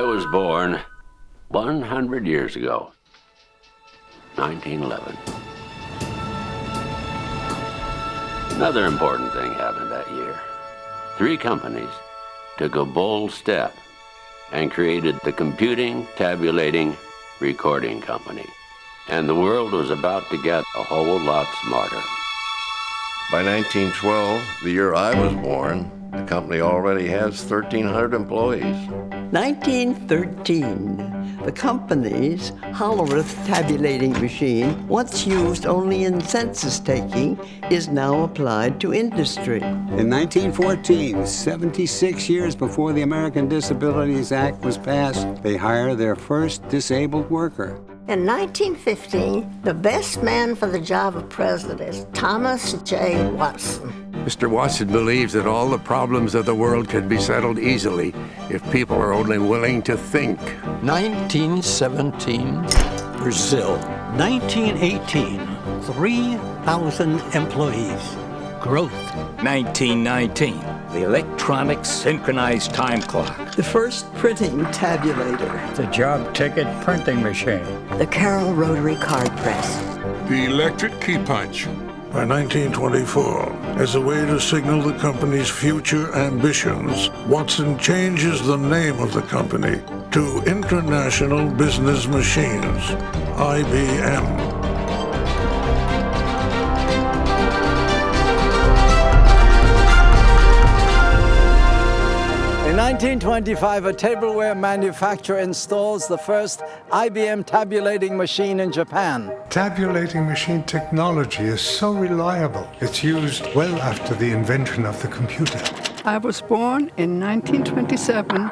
was born 100 years ago, 1911. Another important thing happened that year. 3 companies took a bold step and created the Computing, Tabulating, Recording Company. And the world was about to get a whole lot smarter. By 1912, the year I was born, the company already has 1,300 employees. 1913, the company's Hollerith tabulating machine, once used only in census taking, is now applied to industry. In 1914, 76 years before the American Disabilities Act was passed, they hire their first disabled worker. In 1915, the best man for the job of president is Thomas J. Watson. Mr. Watson believes that all the problems of the world can be settled easily if people are only willing to think. 1917, Brazil. 1918, 3,000 employees. Growth. 1919, the electronic synchronized time clock. The first printing tabulator. The job ticket printing machine. The Carroll rotary card press. The electric key punch. By 1924, as a way to signal the company's future ambitions, Watson changes the name of the company to International Business Machines, IBM. In 1925, a tableware manufacturer installs the first IBM tabulating machine in Japan. Tabulating machine technology is so reliable, it's used well after the invention of the computer. I was born in 1927,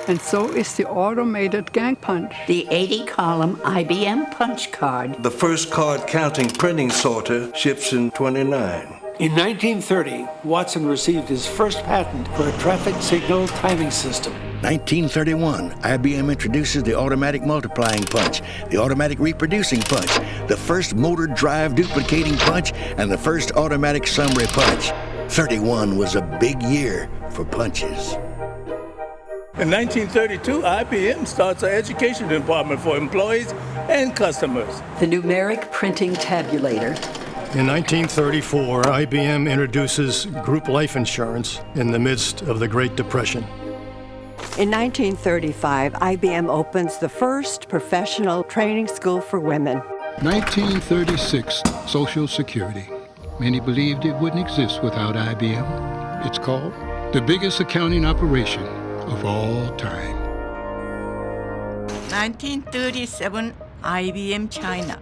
and so is the automated gang punch. The 80-column IBM punch card. The first card counting printing sorter ships in 29. In 1930, Watson received his first patent for a traffic signal timing system. 1931, IBM introduces the automatic multiplying punch, the automatic reproducing punch, the first motor drive duplicating punch, and the first automatic summary punch. 31 was a big year for punches. In 1932, IBM starts an education department for employees and customers. The numeric printing tabulator. In 1934, IBM introduces group life insurance in the midst of the Great Depression. In 1935, IBM opens the first professional training school for women. 1936, Social Security. Many believed it wouldn't exist without IBM. It's called the biggest accounting operation of all time. 1937, IBM China.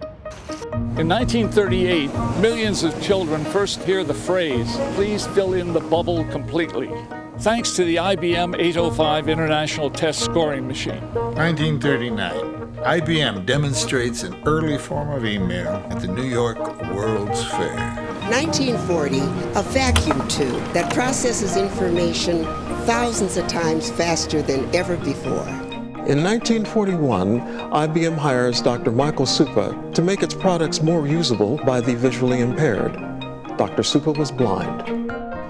In 1938, millions of children first hear the phrase, "Please fill in the bubble completely," thanks to the IBM 805 International Test Scoring Machine. 1939, IBM demonstrates an early form of email at the New York World's Fair. 1940, a vacuum tube that processes information thousands of times faster than ever before. In 1941, IBM hires Dr. Michael Supa to make its products more usable by the visually impaired. Dr. Supa was blind.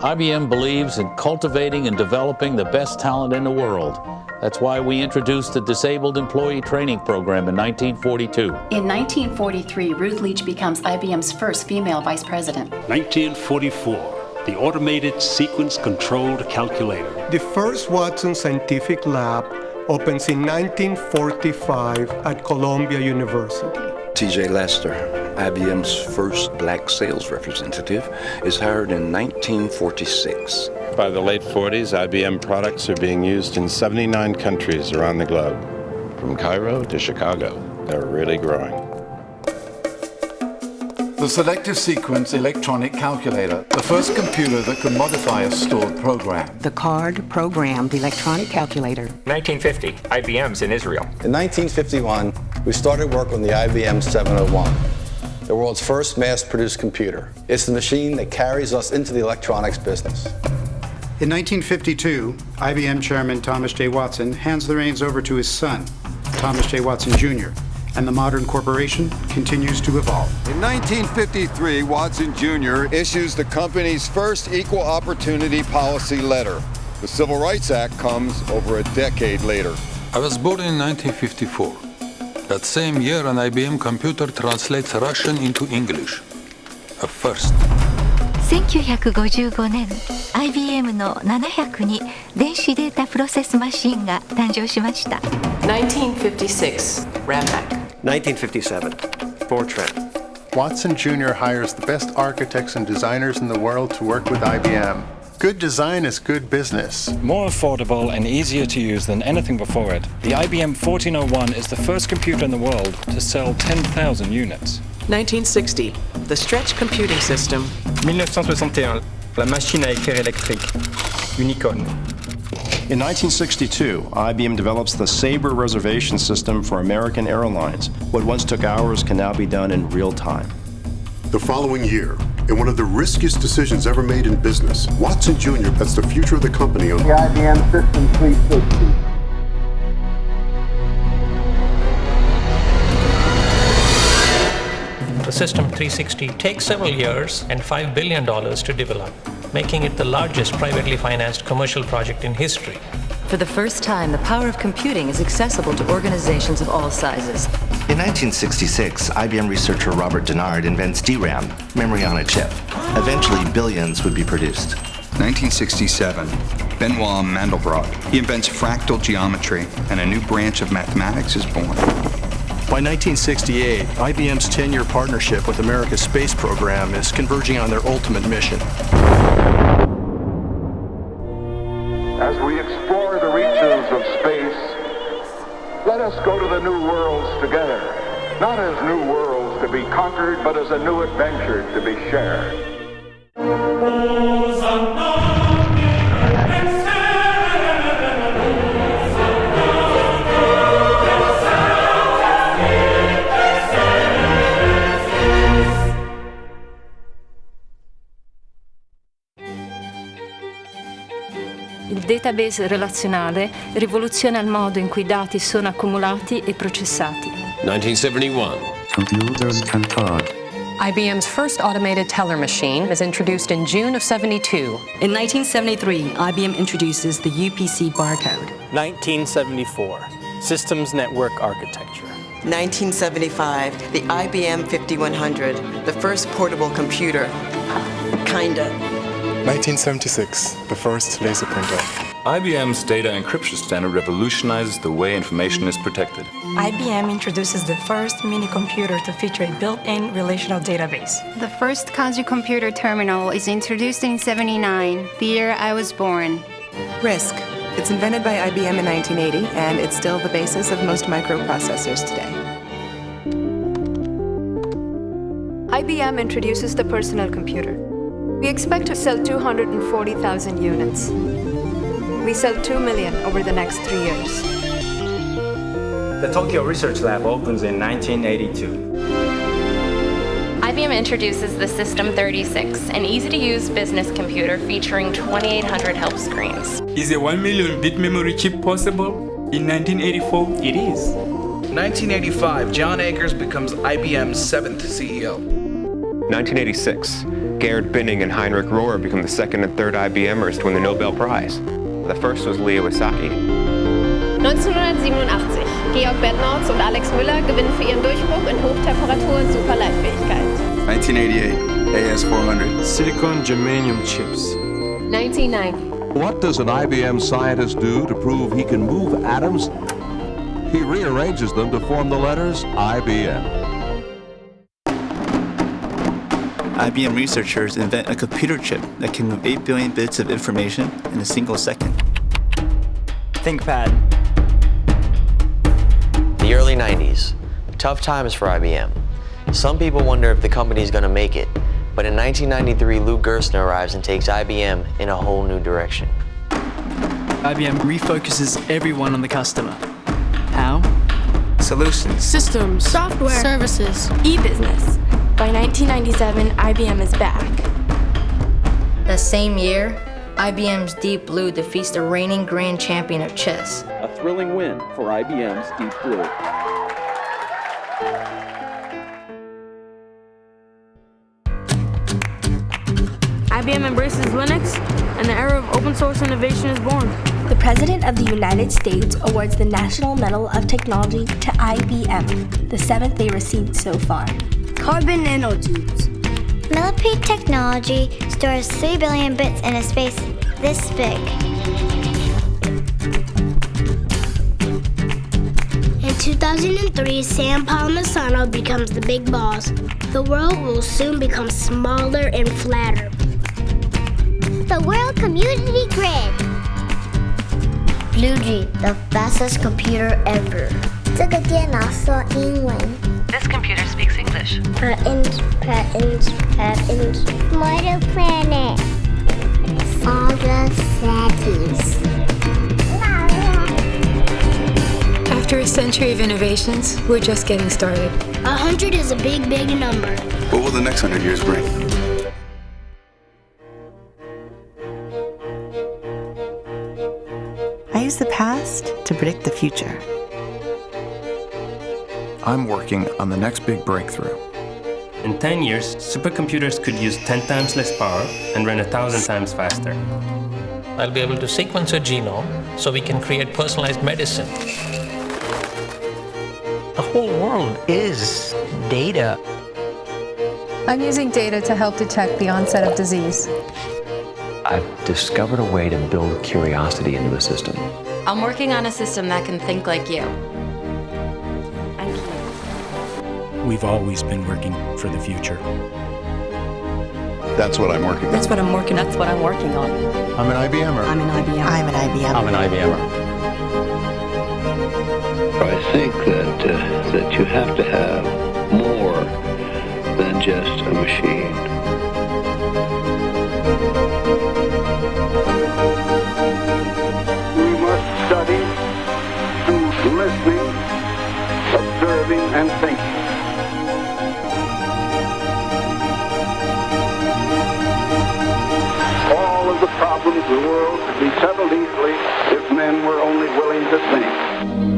IBM believes in cultivating and developing the best talent in the world. That's why we introduced the Disabled Employee Training Program in 1942. In 1943, Ruth Leach becomes IBM's first female vice president. 1944, the Automated Sequence Controlled Calculator. The first Watson Scientific Lab opens in 1945 at Columbia University. T.J. Lester, IBM's first black sales representative, is hired in 1946. By the late 40s, IBM products are being used in 79 countries around the globe. From Cairo to Chicago, they're really growing. The Selective Sequence Electronic Calculator, the first computer that can modify a stored program. The card-programmed electronic calculator. 1950, IBM's in Israel. In 1951, we started work on the IBM 701, the world's first mass-produced computer. It's the machine that carries us into the electronics business. In 1952, IBM Chairman Thomas J. Watson hands the reins over to his son, Thomas J. Watson Jr., and the modern corporation continues to evolve. In 1953, Watson Jr. issues the company's first equal opportunity policy letter. The Civil Rights Act comes over a decade later. I was born in 1954. That same year, an IBM computer translates Russian into English. A first. 1955年、IBM の700に電子データプロセスマシンが誕生しました。1956, Rampac. 1957, Fortran. Watson Jr. hires the best architects and designers in the world to work with IBM. Good design is good business. More affordable and easier to use than anything before it, the IBM 1401 is the first computer in the world to sell 10,000 units. 1960, the Stretch Computing System. 1961, la machine à écrire électrique, Unicode. In 1962, IBM develops the Sabre reservation system for American Airlines. What once took hours can now be done in real time. The following year, in one of the riskiest decisions ever made in business, Watson Jr. bets the future of the company on the IBM System 360. The System 360 takes several years and $5 billion to develop, making it the largest privately financed commercial project in history. For the first time, the power of computing is accessible to organizations of all sizes. In 1966, IBM researcher Robert Dennard invents DRAM, memory on a chip. Eventually, billions would be produced. 1967, Benoit Mandelbrot. He invents fractal geometry, and a new branch of mathematics is born. By 1968, IBM's 10-year partnership with America's space program is converging on their ultimate mission. As we explore the reaches of space, let us go to the new worlds together, not as new worlds to be conquered, but as a new adventure to be shared. Il database relazionale rivoluziona il modo in cui i dati sono accumulati e processati. 1971. Computers can talk. IBM's first automated teller machine is introduced in June of '72. In 1973, IBM introduces the UPC barcode. 1974. Systems Network Architecture. 1975, the IBM 5100, the first portable computer. Kinda. 1976, the first laser printer. IBM's data encryption standard revolutionizes the way information is protected. IBM introduces the first mini-computer to feature a built-in relational database. The first Kanji computer terminal is introduced in '79, the year I was born. RISC. It's invented by IBM in 1980, and it's still the basis of most microprocessors today. IBM introduces the personal computer. We expect to sell 240,000 units. We sell 2 million over the next 3 years. The Tokyo Research Lab opens in 1982. IBM introduces the System 36, an easy-to-use business computer featuring 2,800 help screens. Is a 1 million bit memory chip possible? In 1984, it is. 1985, John Akers becomes IBM's 7th CEO. 1986, Gerhard Binning and Heinrich Rohr become the second and third IBMers to win the Nobel Prize. The first was Leo Isaki. 1987, Georg Bednorz und Alex Müller gewinnen für ihren Durchbruch in Hochtemperatur-Superleitfähigkeit. 1988, AS400. Silicon germanium chips. 1990. What does an IBM scientist do to prove he can move atoms? He rearranges them to form the letters IBM. IBM researchers invent a computer chip that can move 8 billion bits of information in a single second. ThinkPad. The early 90s. Tough times for IBM. Some people wonder if the company is going to make it. But in 1993, Lou Gerstner arrives and takes IBM in a whole new direction. IBM refocuses everyone on the customer. How? Solutions. Systems. Software. Services. E-business. By 1997, IBM is back. That same year, IBM's Deep Blue defeats the reigning grand champion of chess. A thrilling win for IBM's Deep Blue. IBM embraces Linux, and the era of open source innovation is born. The President of the United States awards the National Medal of Technology to IBM, the 7th they received so far. Carbon nanotubes. Millipede technology stores 3 billion bits in a space this big. In 2003, Sam Palmisano becomes the big boss. The world will soon become smaller and flatter. The World Community Grid. Blue G, the fastest computer ever. 这个电脑说英文。 This computer speaks English. Patents. Smarter planet. All the cities. After a century of innovations, we're just getting started. 100 is a big, big number. What will the next 100 years bring? I use the past to predict the future. I'm working on the next big breakthrough. In 10 years, supercomputers could use 10 times less power and run 1,000 times faster. I'll be able to sequence a genome so we can create personalized medicine. The whole world is data. I'm using data to help detect the onset of disease. I've discovered a way to build curiosity into the system. I'm working on a system that can think like you. We've always been working for the future. That's what I'm working on. That's what I'm working on. That's what I'm working on. I'm an IBMer. I'm an IBM. I'm an IBM. I'm an IBMer. I think that you have to have more than just a machine. We must study through listening, observing, and thinking. All of the problems of the world could be settled easily if men were only willing to think.